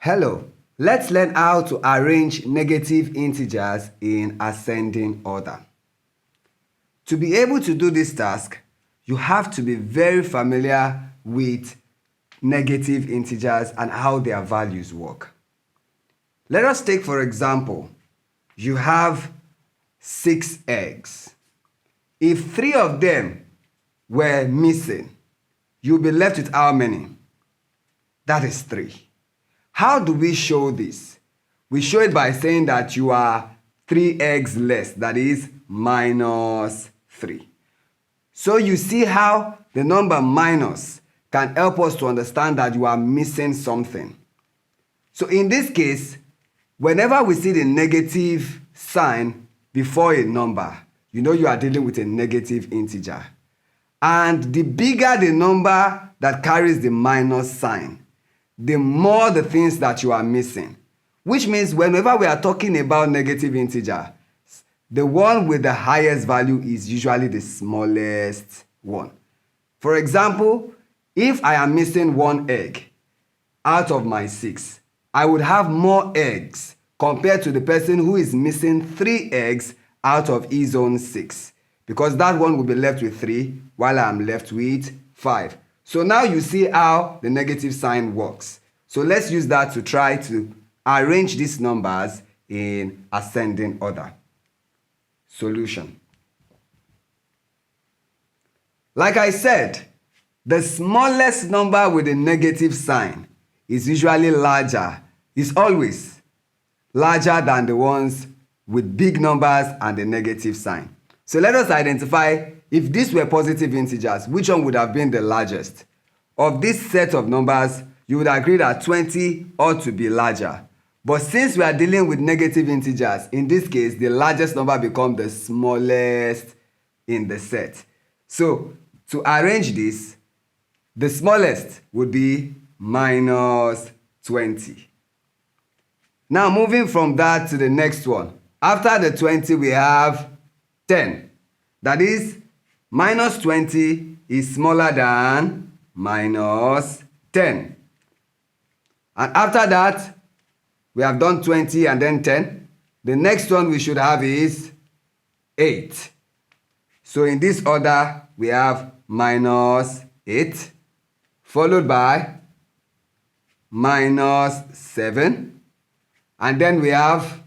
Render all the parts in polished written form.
Hello, let's learn how to arrange negative integers in ascending order. To be able to do this task, you have to be very familiar with negative integers and how their values work. Let us take, for example, you have 6 eggs. If 3 of them were missing, you'll be left with how many? That is 3. How do we show this? We show it by saying that you are 3 eggs less, that is minus 3. So you see how the number minus can help us to understand that you are missing something. So in this case, whenever we see the negative sign before a number, you know you are dealing with a negative integer. And the bigger the number that carries the minus sign, the more the things that you are missing. Which means whenever we are talking about negative integer, the one with the highest value is usually the smallest one. For example, if I am missing 1 egg out of my 6, I would have more eggs compared to the person who is missing 3 eggs out of his own 6. Because that one will be left with 3 while I am left with 5. So now you see how the negative sign works. So let's use that to try to arrange these numbers in ascending order. Solution. Like I said, the smallest number with a negative sign is usually is always larger than the ones with big numbers and the negative sign. So let us identify if these were positive integers, which one would have been the largest? Of this set of numbers, you would agree that 20 ought to be larger. But since we are dealing with negative integers, in this case, the largest number becomes the smallest in the set. So to arrange this, the smallest would be minus 20. Now moving from that to the next one. After the 20, we have 10. That is, minus 20 is smaller than minus 10. And after that, we have done 20 and then 10. The next one we should have is 8. So in this order, we have minus 8, followed by minus 7. And then we have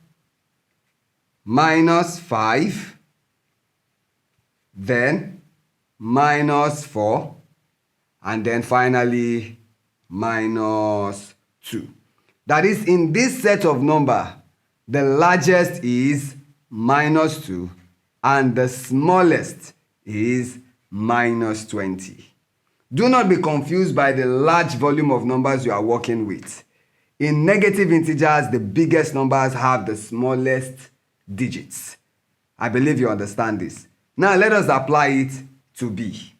minus 5. Then minus 4. And then finally minus 2. That is, in this set of number, the largest is minus 2 and the smallest is minus 20. Do not be confused by the large volume of numbers you are working with. In negative integers, the biggest numbers have the smallest digits. I believe you understand this. Now let us apply it to B.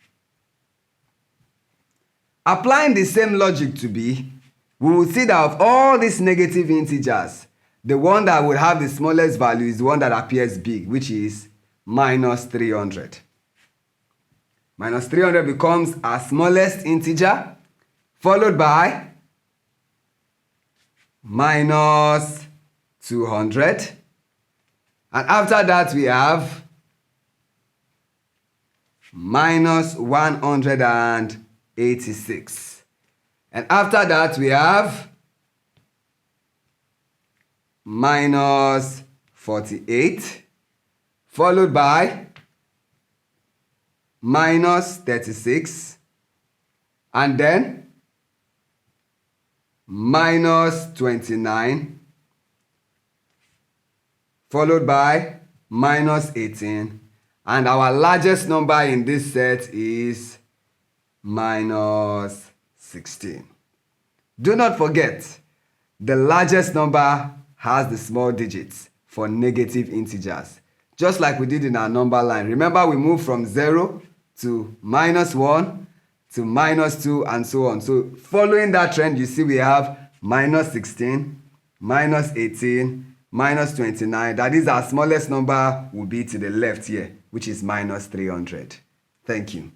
Applying the same logic to B, we will see that of all these negative integers, the one that will have the smallest value is the one that appears big, which is minus 300. Minus 300 becomes our smallest integer, followed by minus 200. And after that, we have minus 186. And after that, we have minus 48, followed by minus 36, and then minus 29, followed by minus 18, and our largest number in this set is minus 16. Do not forget, the largest number has the small digits for negative integers, just like we did in our number line. Remember, we moved from 0 to minus 1 to minus 2 and so on. So following that trend, you see we have minus 16, minus 18, minus 29. That is, our smallest number will be to the left here, which is minus 300. Thank you.